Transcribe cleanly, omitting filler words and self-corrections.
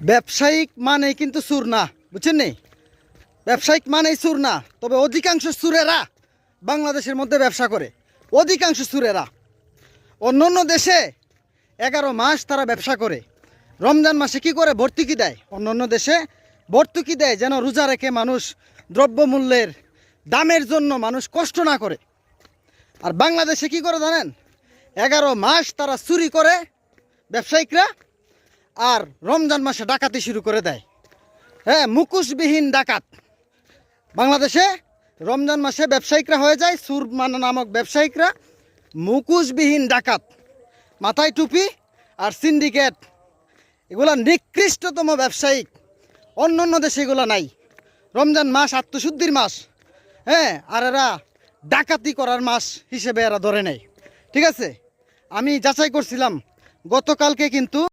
ব্যবসায়িক মানে কিন্তু সুর না, বুঝছেন নি? ব্যবসায়িক মানেই সুর না, তবে অধিকাংশ সুরেরা বাংলাদেশের মধ্যে ব্যবসা করে। অধিকাংশ সুরেরা অন্য অন্য দেশে 11 মাস তারা ব্যবসা করে, রমজান মাসে কি করে ভর্তুকি দেয়। অন্য অন্য দেশে ভর্তুকি দেয় যেন রোজা রেখে মানুষ দ্রব্যমূল্যের দামের জন্য মানুষ কষ্ট না করে। আর বাংলাদেশে কি করে জানেন? 11 মাস তারা চুরি করে ব্যবসায়িকরা, আর রমজান মাসে ডাকাতি শুরু করে দেয়। হ্যাঁ, মুখোশবিহীন ডাকাত। বাংলাদেশে রমজান মাসে ব্যবসায়িকরা হয়ে যায় সুর নামক ব্যবসায়িকরা মুখোশবিহীন ডাকাত, মাথায় টুপি আর সিন্ডিকেট। এগুলা নিকৃষ্টতম ব্যবসায়িক, অন্য অন্য দেশে এগুলো নাই। রমজান মাস আত্মশুদ্ধির মাস, হ্যাঁ, আর এরা ডাকাতি করার মাস হিসেবে এরা ধরে নেয়। ঠিক আছে, আমি যাচাই করছিলাম গতকালকে কিন্তু